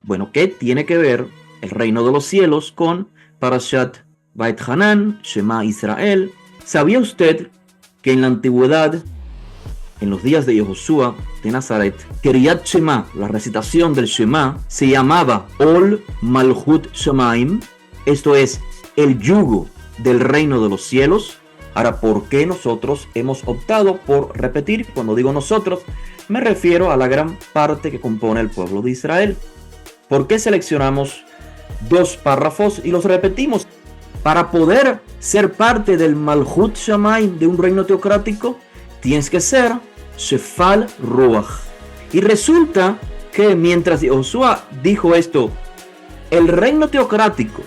Bueno, ¿qué tiene que ver el reino de los cielos con Parashat Beit Hanan, Shema Israel? ¿Sabía usted que en la antigüedad, en los días de Yehoshua de Nazaret, Kiryat Shema, la recitación del Shema, se llamaba Ol Malchut Shemaim? Esto es, el yugo del reino de los cielos. Ahora, ¿por qué nosotros hemos optado por repetir? Cuando digo nosotros, me refiero a la gran parte que compone el pueblo de Israel. ¿Por qué seleccionamos dos párrafos y los repetimos? Para poder ser parte del Malchut Shemaim, de un reino teocrático, tienes que ser Shefal Ruach. Y resulta que mientras Josué dijo esto, el reino teocrático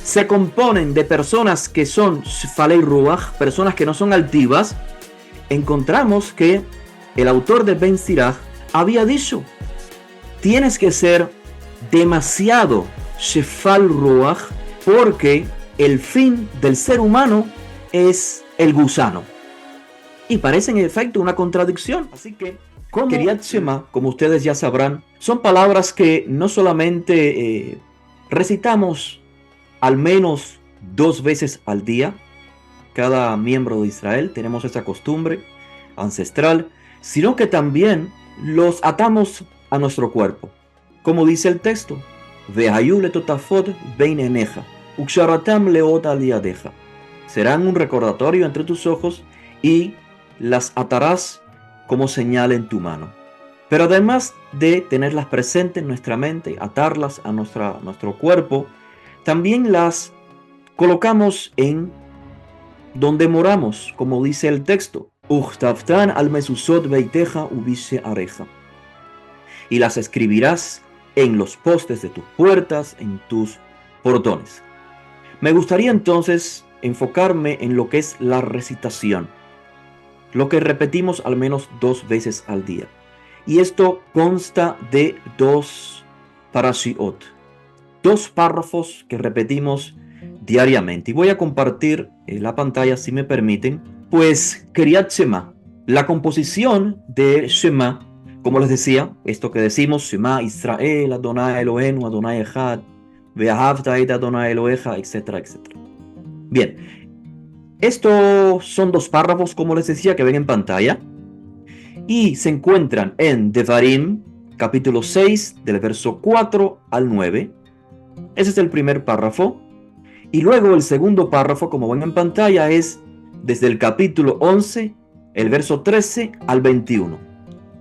se componen de personas que son Shefalei Ruach, personas que no son altivas, encontramos que el autor de Ben Sirach había dicho, tienes que ser demasiado Shefal Ruach, porque el fin del ser humano es el gusano. Y parece en efecto una contradicción. Así que Kiryat Shema, como ustedes ya sabrán, son palabras que no solamente recitamos al menos 2 veces al día. Cada miembro de Israel tenemos esa costumbre ancestral, sino que también los atamos a nuestro cuerpo. Como dice el texto, Vehayu letotafot beineneja, uksharatam leot al yadeja. Serán un recordatorio entre tus ojos y las atarás como señal en tu mano. Pero además de tenerlas presentes en nuestra mente, atarlas a nuestro cuerpo, también las colocamos en donde moramos, como dice el texto, Uchtaftan al mesusot beiteja ubise areja. Y las escribirás en los postes de tus puertas, en tus portones. Me gustaría entonces enfocarme en lo que es la recitación, lo que repetimos al menos 2 veces al día. Y esto consta de 2 parashiot, 2 párrafos que repetimos diariamente. Y voy a compartir la pantalla, si me permiten. Pues Kiryat Shema, la composición de Shema, como les decía, esto que decimos, Shema Israel, Adonai Elohenu, Adonai Echad, Ve'ahavta et Adonai Eloheja, etcétera, etcétera. Bien, estos son 2 párrafos, como les decía, que ven en pantalla, y se encuentran en Devarim, capítulo 6, del verso 4 al 9. Ese es el primer párrafo. Y luego el segundo párrafo, como ven en pantalla, es desde el capítulo 11, el verso 13 al 21.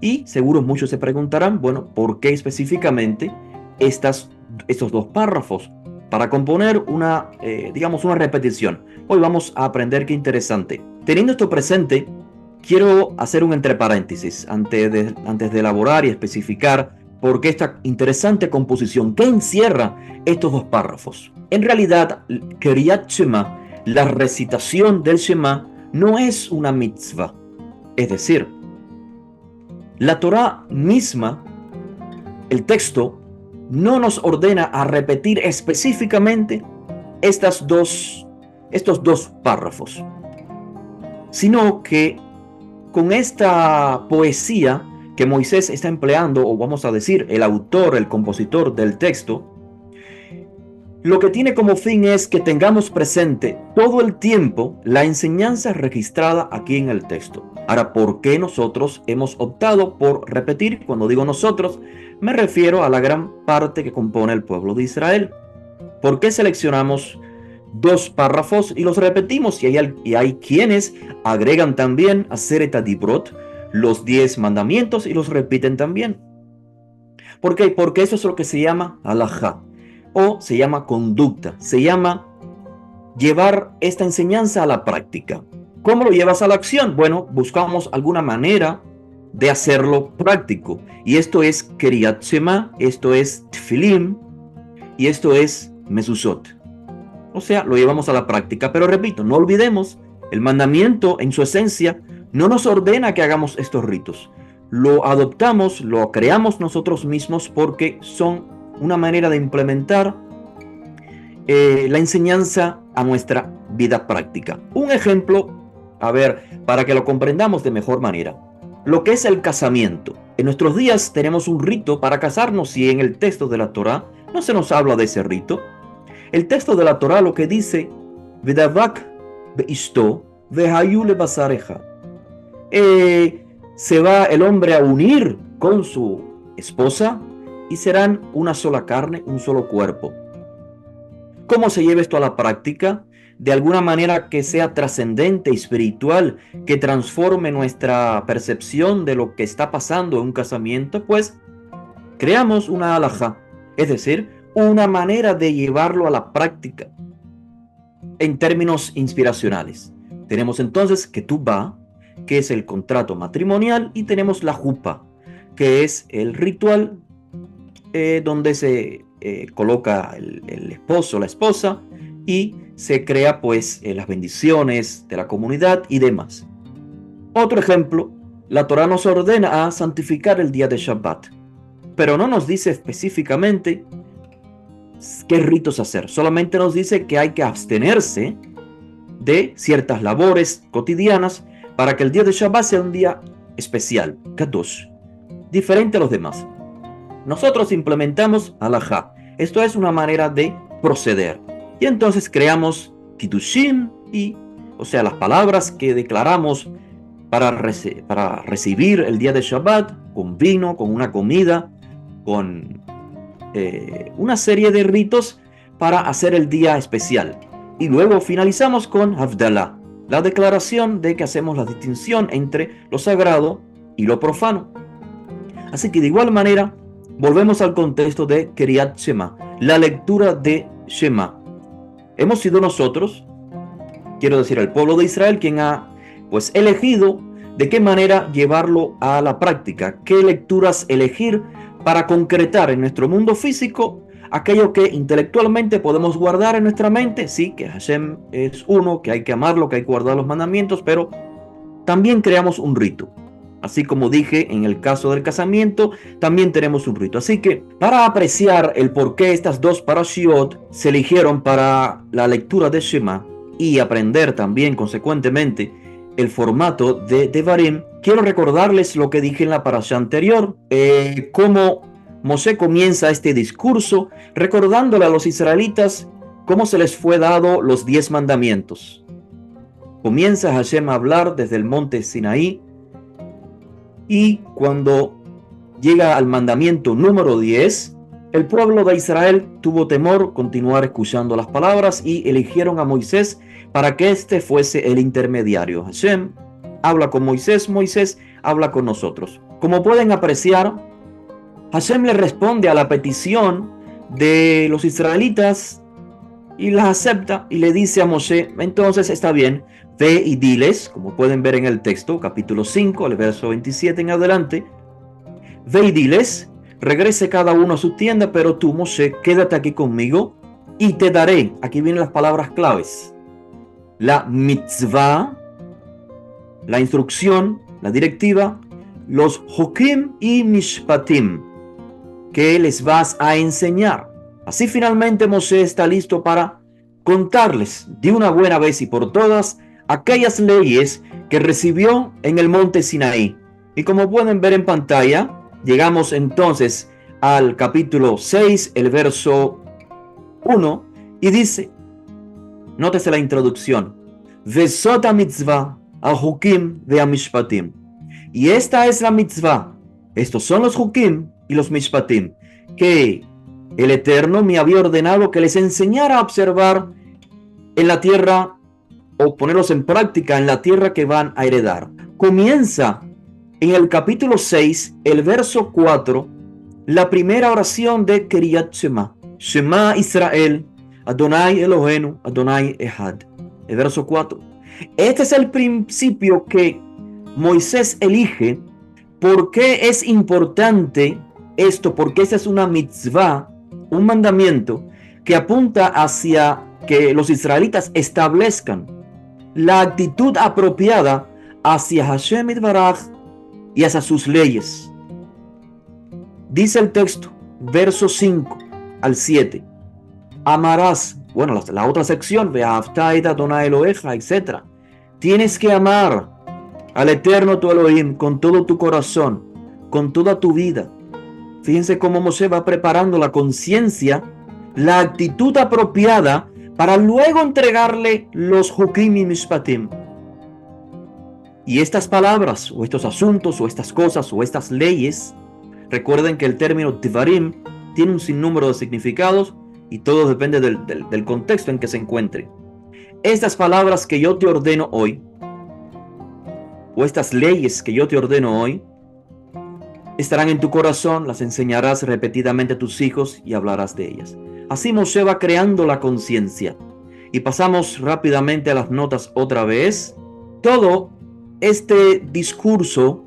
Y seguro muchos se preguntarán, bueno, ¿por qué específicamente estos 2 párrafos? Para componer una repetición. Hoy vamos a aprender, qué interesante. Teniendo esto presente, quiero hacer un entre paréntesis antes de elaborar y especificar por qué esta interesante composición. ¿Qué encierra estos 2 párrafos? En realidad, Kiryat Shema, la recitación del Shema, no es una mitzvah. Es decir, la Torá misma, el texto, no nos ordena a repetir específicamente estos dos párrafos, sino que con esta poesía que Moisés está empleando, o vamos a decir, el autor, el compositor del texto, lo que tiene como fin es que tengamos presente todo el tiempo la enseñanza registrada aquí en el texto. Ahora, ¿por qué nosotros hemos optado por repetir? Cuando digo nosotros, me refiero a la gran parte que compone el pueblo de Israel. ¿Por qué seleccionamos 2 párrafos y los repetimos? Y hay quienes agregan también Aseret HaDibrot, los 10 mandamientos, y los repiten también. ¿Por qué? Porque eso es lo que se llama halajá, o se llama conducta, se llama llevar esta enseñanza a la práctica. ¿Cómo lo llevas a la acción? Bueno, buscamos alguna manera de hacerlo práctico. Y esto es Kiryat Shema, esto es Tfilim, y esto es Mezuzot. O sea, lo llevamos a la práctica. Pero repito, no olvidemos, el mandamiento en su esencia no nos ordena que hagamos estos ritos. Lo adoptamos, lo creamos nosotros mismos porque son una manera de implementar la enseñanza a nuestra vida práctica. Un ejemplo, a ver, para que lo comprendamos de mejor manera. Lo que es el casamiento. En nuestros días tenemos un rito para casarnos y en el texto de la Torá no se nos habla de ese rito. El texto de la Torá lo que dice, Vedavak beishto vehayu lebasareja. Se va el hombre a unir con su esposa y serán una sola carne, un solo cuerpo. ¿Cómo se lleva esto a la práctica? De alguna manera que sea trascendente, espiritual, que transforme nuestra percepción de lo que está pasando en un casamiento, pues creamos una halajá, es decir, una manera de llevarlo a la práctica en términos inspiracionales. Tenemos entonces ketubá, que es el contrato matrimonial, y tenemos la jupa, que es el ritual donde se coloca el esposo, la esposa, y se crea pues las bendiciones de la comunidad y demás. Otro ejemplo, la Torá nos ordena a santificar el día de Shabbat, pero no nos dice específicamente qué ritos hacer, solamente nos dice que hay que abstenerse de ciertas labores cotidianas para que el día de Shabbat sea un día especial, kadosh, diferente a los demás. Nosotros implementamos halajá, esto es una manera de proceder. Y entonces creamos kiddushim, o sea, las palabras que declaramos para recibir el día de Shabbat, con vino, con una comida, con una serie de ritos para hacer el día especial. Y luego finalizamos con Havdalah, la declaración de que hacemos la distinción entre lo sagrado y lo profano. Así que de igual manera, volvemos al contexto de Kriyat Shema, la lectura de Shema. Hemos sido nosotros, quiero decir el pueblo de Israel, quien ha pues elegido de qué manera llevarlo a la práctica, qué lecturas elegir para concretar en nuestro mundo físico aquello que intelectualmente podemos guardar en nuestra mente. Sí, que Hashem es uno, que hay que amarlo, que hay que guardar los mandamientos, pero también creamos un rito. Así como dije en el caso del casamiento, también tenemos un rito. Así que para apreciar el por qué estas dos parashiot se eligieron para la lectura de Shema y aprender también consecuentemente el formato de Devarim, quiero recordarles lo que dije en la parasha anterior, cómo Moshe comienza este discurso recordándole a los israelitas cómo se les fue dado los 10 mandamientos. Comienza Hashem a hablar desde el monte Sinaí, y cuando llega al mandamiento número 10, el pueblo de Israel tuvo temor continuar escuchando las palabras y eligieron a Moisés para que éste fuese el intermediario. Hashem habla con Moisés, Moisés habla con nosotros. Como pueden apreciar, Hashem le responde a la petición de los israelitas y las acepta y le dice a Moshe, entonces está bien, ve y diles, como pueden ver en el texto, capítulo 5, el verso 27 en adelante, ve y diles, regrese cada uno a su tienda, pero tú, Moshe, quédate aquí conmigo y te daré, aquí vienen las palabras claves, la mitzvah, la instrucción, la directiva, los hukim y mishpatim, que les vas a enseñar. Así finalmente Moshe está listo para contarles de una buena vez y por todas aquellas leyes que recibió en el monte Sinaí. Y como pueden ver en pantalla, llegamos entonces al capítulo 6, el verso 1, y dice, nótese la introducción, Vesota mitzvah al-hukim ve'amishpatim. Y esta es la mitzvah, estos son los hukim y los mishpatim, que el Eterno me había ordenado que les enseñara a observar en la tierra o ponerlos en práctica en la tierra que van a heredar. Comienza en el capítulo 6, el verso 4, la primera oración de Kriyat Shema. Shema Israel, Adonai Elohenu, Adonai Echad. El verso 4. Este es el principio que Moisés elige. ¿Por qué es importante esto? Porque esta es una mitzvah, un mandamiento que apunta hacia que los israelitas establezcan la actitud apropiada hacia Hashem Yitbaraj y hacia sus leyes. Dice el texto, verso 5 al 7, amarás, bueno, la otra sección, Ve'ahavta Adonai Eloheja, etc. Tienes que amar al Eterno tu Elohim con todo tu corazón, con toda tu vida. Fíjense cómo Moshe va preparando la conciencia, la actitud apropiada para luego entregarle los Hukim y Mishpatim. Y estas palabras, o estos asuntos, o estas cosas, o estas leyes, recuerden que el término Devarim tiene un sinnúmero de significados y todo depende del contexto en que se encuentre. Estas palabras que yo te ordeno hoy, o estas leyes que yo te ordeno hoy, estarán en tu corazón, las enseñarás repetidamente a tus hijos y hablarás de ellas. Así Moshe va creando la conciencia. Y pasamos rápidamente a las notas otra vez. Todo este discurso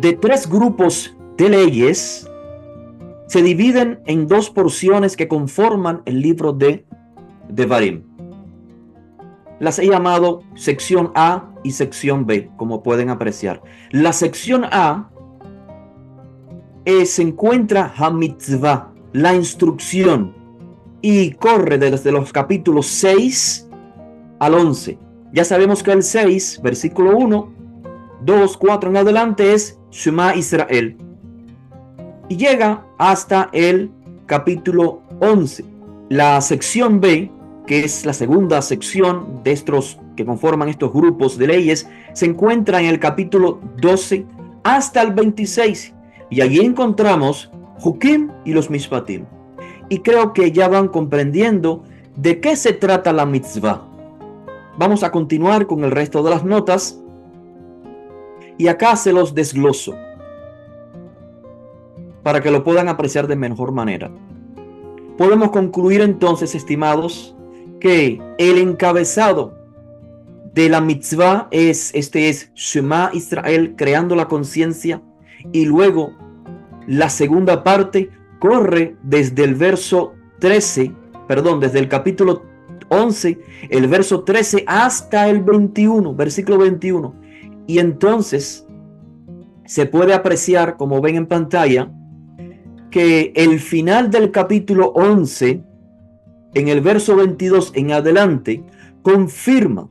de 3 grupos de leyes se dividen en 2 porciones que conforman el libro de Devarim. Las he llamado sección A y sección B, como pueden apreciar. La sección A se encuentra Hamitzvah, la instrucción, y corre desde los capítulos 6 al 11. Ya sabemos que el 6, versículo 1, 2, 4 en adelante es Shema Israel. Y llega hasta el capítulo 11. La sección B, que es la segunda sección de estos que conforman estos grupos de leyes, se encuentra en el capítulo 12 hasta el 26. Y allí encontramos Hukim y los Mishpatim. Y creo que ya van comprendiendo de qué se trata la mitzvah. Vamos a continuar con el resto de las notas. Y acá se los desgloso para que lo puedan apreciar de mejor manera. Podemos concluir entonces, estimados, que el encabezado de la mitzvah es Shema Israel, creando la conciencia, y luego la segunda parte corre desde el verso 13, desde el capítulo 11, el verso 13 hasta el 21, versículo 21. Y entonces se puede apreciar, como ven en pantalla, que el final del capítulo 11, en el verso 22 en adelante, confirma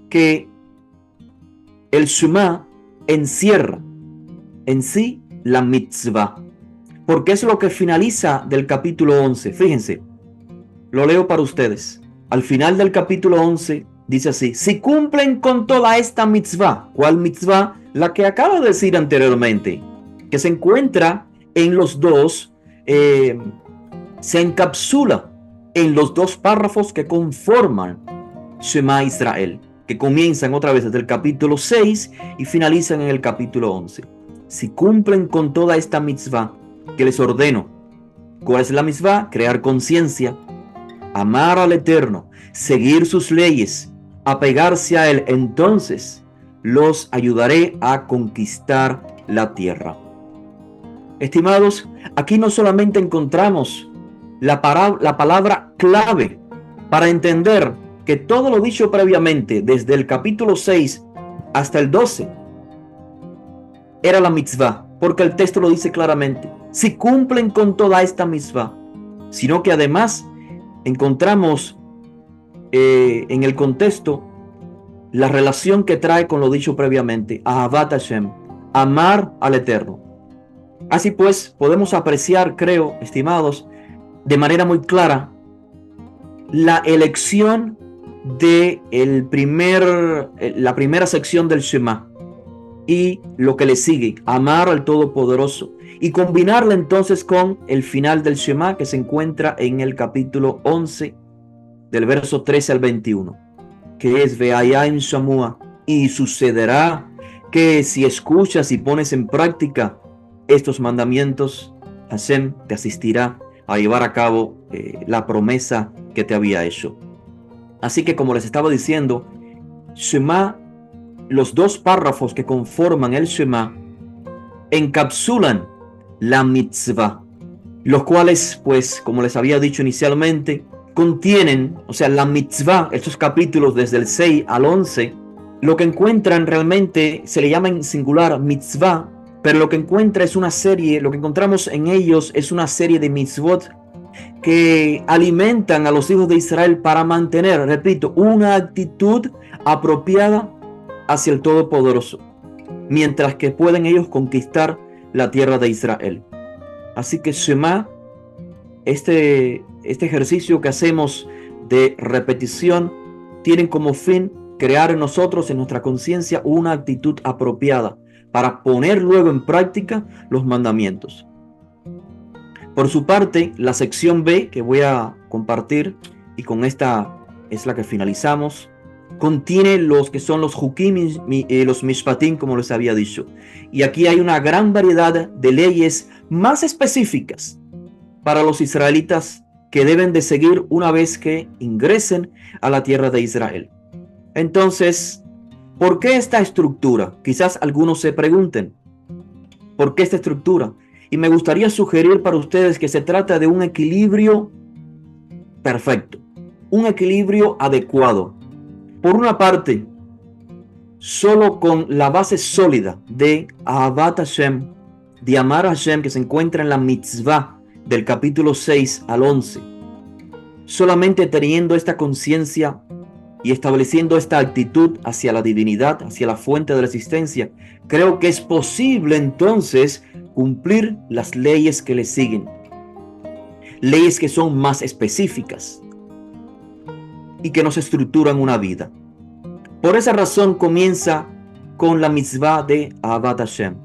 que el Shema encierra en sí la mitzvah, porque es lo que finaliza del capítulo 11. Fíjense, lo leo para ustedes. Al final del capítulo 11 dice así: si cumplen con toda esta mitzvah. ¿Cuál mitzvah? La que acabo de decir anteriormente, que se encuentra en los dos, se encapsula en los 2 párrafos que conforman Shema Israel, que comienzan otra vez desde el capítulo 6 y finalizan en el capítulo 11. Si cumplen con toda esta mitzvah que les ordeno. ¿Cuál es la mitzvah? Crear conciencia, amar al Eterno, seguir sus leyes, apegarse a Él. Entonces los ayudaré a conquistar la tierra. Estimados, aquí no solamente encontramos la palabra clave para entender que todo lo dicho previamente, desde el capítulo 6 hasta el 12, era la mitzvah, porque el texto lo dice claramente: si cumplen con toda esta mitzvah, sino que además encontramos en el contexto la relación que trae con lo dicho previamente: Ahavat Hashem, amar al Eterno. Así pues, podemos apreciar, creo, estimados, de manera muy clara la elección de la primera sección del Shema y lo que le sigue, amar al Todopoderoso, y combinarla entonces con el final del Shema, que se encuentra en el capítulo 11 del verso 13 al 21, que es Ve'ayim Shamua, y sucederá que si escuchas y pones en práctica estos mandamientos, Hashem te asistirá a llevar a cabo la promesa que te había hecho. Así que, como les estaba diciendo, Shema, los 2 párrafos que conforman el Shema encapsulan la mitzvah, los cuales, pues, como les había dicho inicialmente, contienen, o sea, la mitzvah, estos capítulos desde el 6 al 11, lo que encuentran realmente se le llama en singular mitzvah, pero lo que encontramos en ellos es una serie de mitzvot que alimentan a los hijos de Israel para mantener, repito, una actitud apropiada hacia el Todopoderoso. mientras que pueden ellos conquistar la tierra de Israel. Así que Shema, este ejercicio que hacemos de repetición, tiene como fin crear en nosotros, en nuestra conciencia, una actitud apropiada para poner luego en práctica los mandamientos. Por su parte, la sección B que voy a compartir, y con esta es la que finalizamos, contiene los que son los Hukim y los Mishpatim, como les había dicho. Y aquí hay una gran variedad de leyes más específicas para los israelitas que deben de seguir una vez que ingresen a la tierra de Israel. Entonces, ¿por qué esta estructura? Quizás algunos se pregunten, ¿por qué esta estructura? Y me gustaría sugerir para ustedes que se trata de un equilibrio perfecto, un equilibrio adecuado. Por una parte, solo con la base sólida de Ahavat Hashem, de amar a Hashem, que se encuentra en la mitzvah del capítulo 6 al 11, solamente teniendo esta conciencia y estableciendo esta actitud hacia la divinidad, hacia la fuente de la existencia, creo que es posible entonces cumplir las leyes que le siguen. Leyes que son más específicas y que nos estructuran una vida. Por esa razón comienza con la mitzvah de Ahavat Hashem.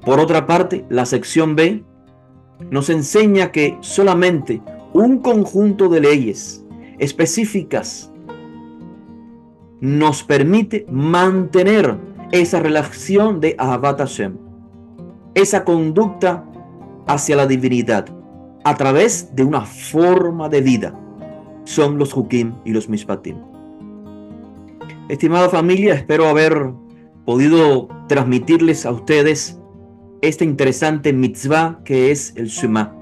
Por otra parte, la sección B nos enseña que solamente un conjunto de leyes específicas nos permite mantener esa relación de Ahavat Hashem, esa conducta hacia la divinidad, a través de una forma de vida. Son los Hukim y los Mishpatim. Estimada familia, espero haber podido transmitirles a ustedes esta interesante mitzvah que es el Shema.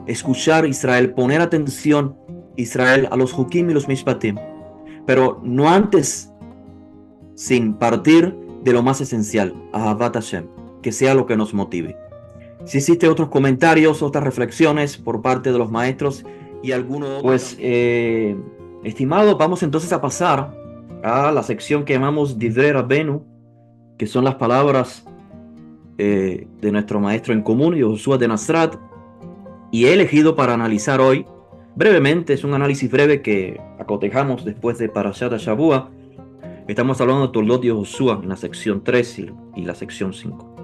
Escuchar Israel, poner atención Israel a los Hukim y los Mishpatim. Pero no antes, sin partir de lo más esencial, Ahavat Hashem, que sea lo que nos motive. Si existen otros comentarios, otras reflexiones por parte de los maestros y algunos... Pues, estimados, vamos entonces a pasar a la sección que llamamos Divrei Rabbenu, que son las palabras de nuestro maestro en común, Yoshua de Nazaret, y he elegido para analizar hoy, brevemente, es un análisis breve que acotejamos después de Parashat Shavua. Estamos hablando de Toldot de Yoshua en la sección 3 y la sección 5.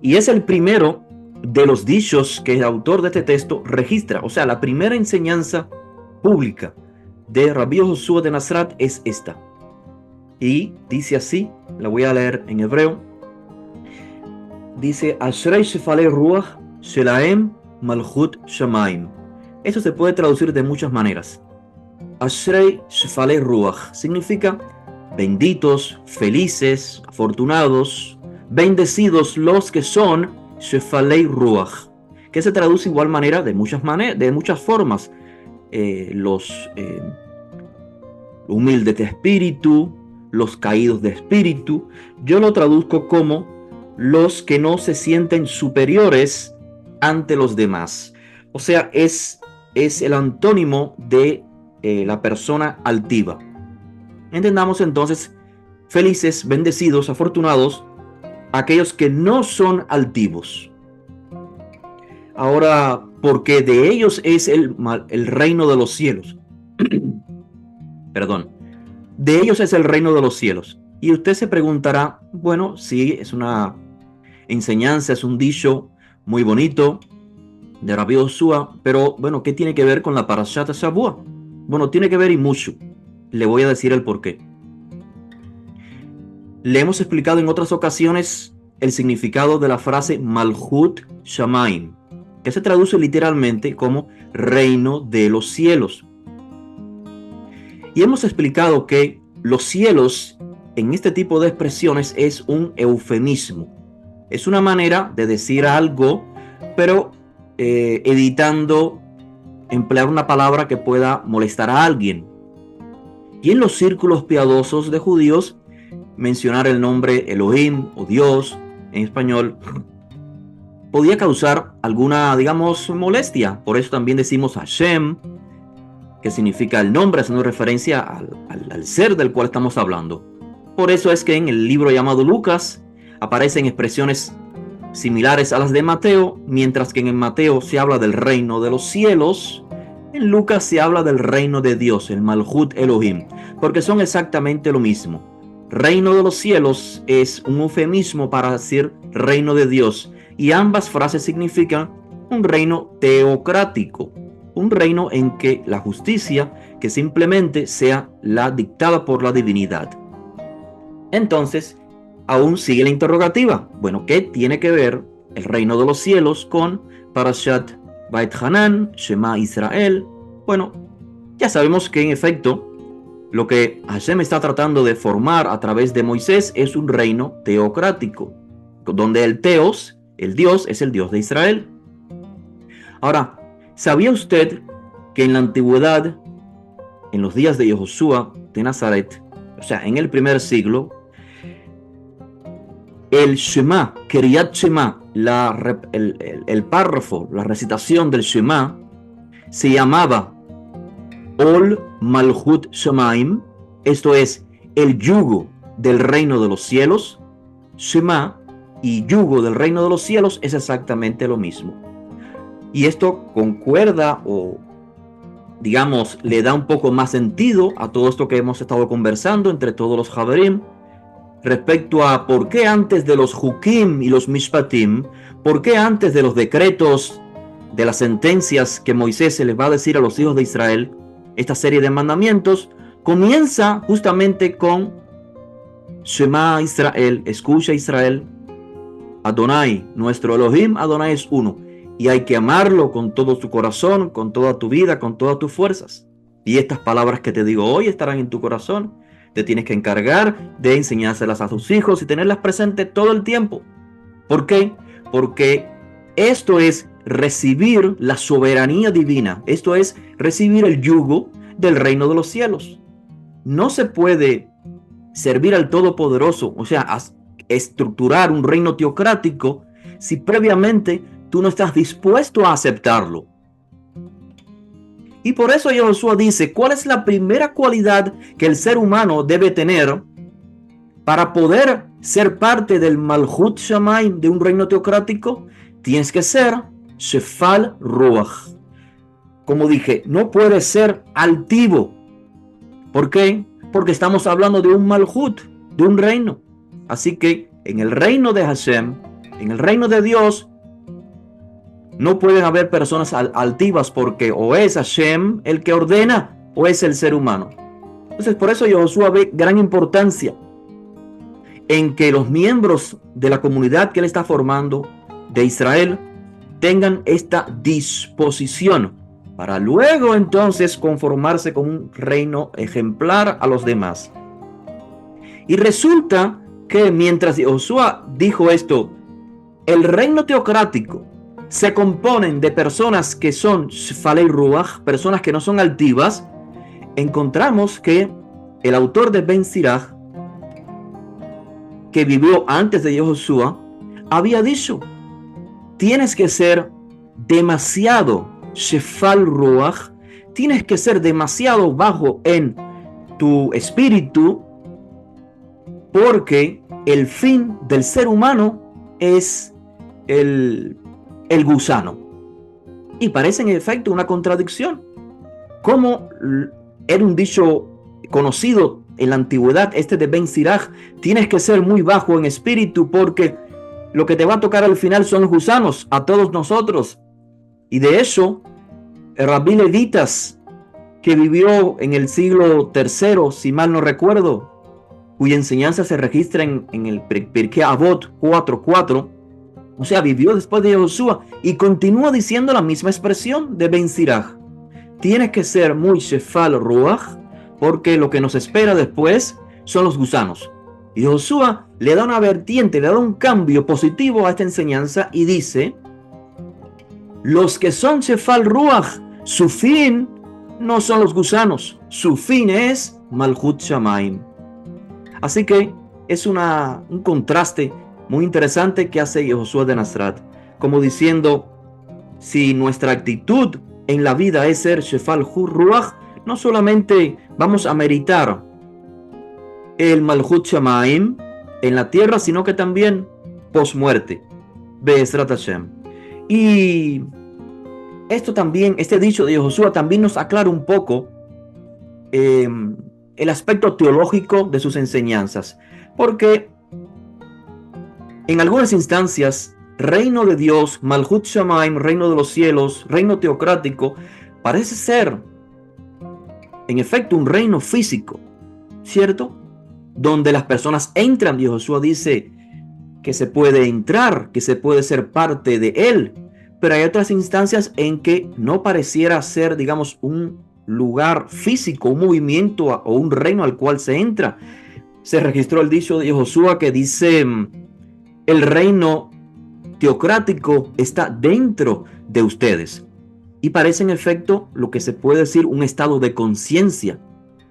Y es el primero de los dichos que el autor de este texto registra. O sea, la primera enseñanza pública de Rabbi Yoshua de Nazaret es esta. Y dice así, la voy a leer en hebreo. Dice, Ashrei Shefalei Ruach Shelaem Malchut Shamaim. Eso se puede traducir de muchas maneras. Ashrei Shefalei Ruach significa benditos, felices, afortunados, bendecidos los que son Shefalei Ruach, que se traduce de igual manera de muchas formas. Los humildes de espíritu, los caídos de espíritu. Yo lo traduzco como los que no se sienten superiores ante los demás. O sea, es el antónimo de la persona altiva. Entendamos entonces, felices, bendecidos, afortunados, aquellos que no son altivos. Ahora, porque de ellos es el reino de los cielos. Perdón. De ellos es el reino de los cielos. Y usted se preguntará, bueno, sí, es una enseñanza, es un dicho muy bonito de Rabbi Yoshua, pero bueno, ¿qué tiene que ver con la Parashat Shavua? Bueno, tiene que ver y mucho. Le voy a decir el porqué. Le hemos explicado en otras ocasiones el significado de la frase Malchut Shamaim, que se traduce literalmente como reino de los cielos. Y hemos explicado que los cielos en este tipo de expresiones es un eufemismo. Es una manera de decir algo, pero evitando emplear una palabra que pueda molestar a alguien. Y en los círculos piadosos de judíos, mencionar el nombre Elohim o Dios en español podía causar alguna, digamos, molestia. Por eso también decimos Hashem, que significa el nombre, haciendo referencia al ser del cual estamos hablando. Por eso es que en el libro llamado Lucas, aparecen expresiones similares a las de Mateo, mientras que en Mateo se habla del reino de los cielos, en Lucas se habla del reino de Dios, el Malhut Elohim, porque son exactamente lo mismo. Reino de los cielos es un eufemismo para decir reino de Dios, y ambas frases significan un reino teocrático, un reino en que la justicia que simplemente sea la dictada por la divinidad. Entonces, aún sigue la interrogativa. Bueno, ¿qué tiene que ver el reino de los cielos con Parashat Beit Hanan, Shema Israel? Bueno, ya sabemos que en efecto lo que Hashem está tratando de formar a través de Moisés es un reino teocrático, donde el Teos, el Dios, es el Dios de Israel. Ahora, ¿sabía usted que en la antigüedad, en los días de Yehoshua de Nazaret, o sea, en el primer siglo, el Shema, Kiryat Shema, el párrafo, la recitación del Shema, se llamaba Ol Malhut Shemaim, esto es, el yugo del reino de los cielos. Shema y yugo del reino de los cielos es exactamente lo mismo. Y esto concuerda o, digamos, le da un poco más sentido a todo esto que hemos estado conversando entre todos los Haverim, respecto a por qué antes de los Hukim y los Mishpatim, por qué antes de los decretos, de las sentencias que Moisés se les va a decir a los hijos de Israel, esta serie de mandamientos, comienza justamente con Shema Israel, escucha Israel, Adonai, nuestro Elohim, Adonai es uno, y hay que amarlo con todo tu corazón, con toda tu vida, con todas tus fuerzas. Y estas palabras que te digo hoy estarán en tu corazón. Te tienes que encargar de enseñárselas a tus hijos y tenerlas presentes todo el tiempo. ¿Por qué? Porque esto es recibir la soberanía divina. Esto es recibir el yugo del reino de los cielos. No se puede servir al Todopoderoso, o sea, estructurar un reino teocrático, si previamente tú no estás dispuesto a aceptarlo. Y por eso Yehoshua dice, ¿cuál es la primera cualidad que el ser humano debe tener para poder ser parte del Malhut Shamaim, de un reino teocrático? Tienes que ser Shefal Ruach. Como dije, no puedes ser altivo. ¿Por qué? Porque estamos hablando de un Malhut, de un reino. Así que en el reino de Hashem, en el reino de Dios, no pueden haber personas altivas, porque o es Hashem el que ordena o es el ser humano. Entonces, por eso Yehoshua ve gran importancia en que los miembros de la comunidad que él está formando de Israel tengan esta disposición para luego entonces conformarse con un reino ejemplar a los demás. Y resulta que mientras Yehoshua dijo esto, el reino teocrático se componen de personas que son Shefalei Ruach, personas que no son altivas. Encontramos que el autor de Ben Sirach, que vivió antes de Yehoshua, había dicho, tienes que ser demasiado Shefal Ruach, tienes que ser demasiado bajo en tu espíritu, porque el fin del ser humano es el gusano. Y parece en efecto una contradicción. Como era un dicho conocido en la antigüedad, este de Ben Sirach, tienes que ser muy bajo en espíritu porque lo que te va a tocar al final son los gusanos, a todos nosotros. Y de eso, el Rabí Levitas, que vivió en el siglo III, si mal no recuerdo, cuya enseñanza se registra en el Pirkei Avot 4:4, o sea, vivió después de Yehoshua y continúa diciendo la misma expresión de Ben Sirach. Tienes que ser muy Shefal Ruach, porque lo que nos espera después son los gusanos. Y Yehoshua le da una vertiente, le da un cambio positivo a esta enseñanza y dice, los que son Shefal Ruach, su fin no son los gusanos, su fin es Malhut Shamaim. Así que es un contraste muy interesante que hace Yehoshua de Nazaret, como diciendo, si nuestra actitud en la vida es ser Shefal Ruach, no solamente vamos a meritar el Malhut Shamaim en la tierra, sino que también post-muerte. Be'ezrat Hashem. Y esto también, este dicho de Yehoshua también nos aclara un poco el aspecto teológico de sus enseñanzas, porque en algunas instancias, reino de Dios, Malhut Shamaim, reino de los cielos, reino teocrático, parece ser, en efecto, un reino físico, ¿cierto? Donde las personas entran. Yehoshua dice que se puede entrar, que se puede ser parte de él, pero hay otras instancias en que no pareciera ser, digamos, un lugar físico, un movimiento o un reino al cual se entra. Se registró el dicho de Yehoshua que dice: el reino teocrático está dentro de ustedes. Y parece en efecto lo que se puede decir un estado de conciencia,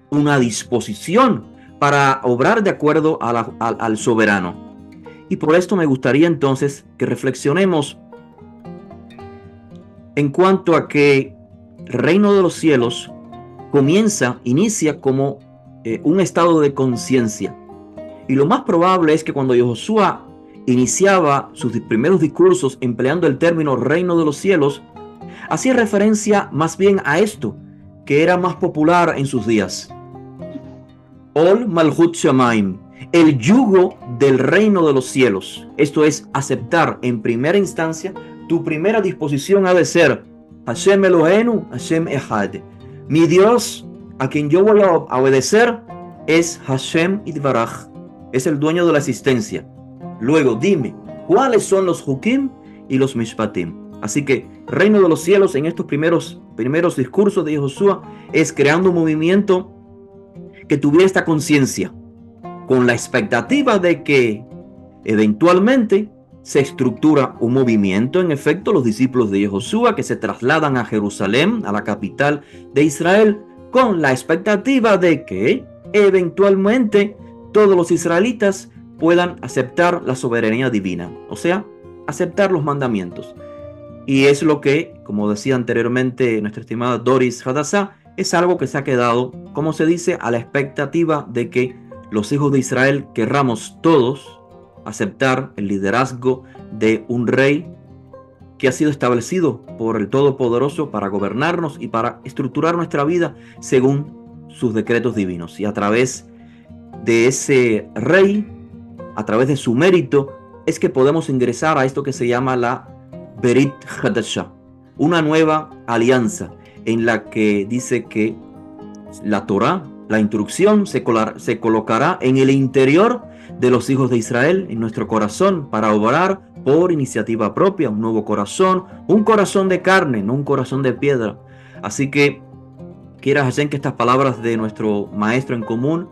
una disposición para obrar de acuerdo al soberano. Y por esto me gustaría entonces que reflexionemos en cuanto a que el reino de los cielos inicia como un estado de conciencia. Y lo más probable es que cuando Yehoshua iniciaba sus primeros discursos empleando el término reino de los cielos, hacía referencia más bien a esto, que era más popular en sus días. Ol Malhut Shamaim, el yugo del reino de los cielos. Esto es aceptar en primera instancia, tu primera disposición ha de ser Hashem Elohenu, Hashem Echad. Mi Dios, a quien yo voy a obedecer, es Hashem Itbaraj, es el dueño de la existencia. Luego dime, ¿cuáles son los Hukim y los Mishpatim? Así que reino de los cielos en estos primeros discursos de Yehoshua es creando un movimiento que tuviera esta conciencia, con la expectativa de que eventualmente se estructura un movimiento. En efecto, los discípulos de Yehoshua que se trasladan a Jerusalén, a la capital de Israel, con la expectativa de que eventualmente todos los israelitas puedan aceptar la soberanía divina, o sea, aceptar los mandamientos. Y es lo que, como decía anteriormente nuestra estimada Doris Hadassah, es algo que se ha quedado, como se dice, a la expectativa de que los hijos de Israel querramos todos aceptar el liderazgo de un rey que ha sido establecido por el Todopoderoso para gobernarnos y para estructurar nuestra vida según sus decretos divinos. Y a través de ese rey, a través de su mérito, es que podemos ingresar a esto que se llama la Berit Hadashah, una nueva alianza en la que dice que la Torah, la instrucción, se colocará en el interior de los hijos de Israel, en nuestro corazón, para obrar por iniciativa propia, un nuevo corazón, un corazón de carne, no un corazón de piedra. Así que quiera Hashem que estas palabras de nuestro maestro en común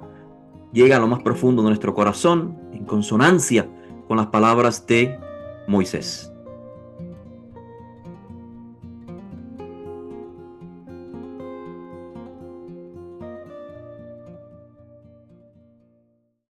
lleguen a lo más profundo de nuestro corazón, en consonancia con las palabras de Moisés.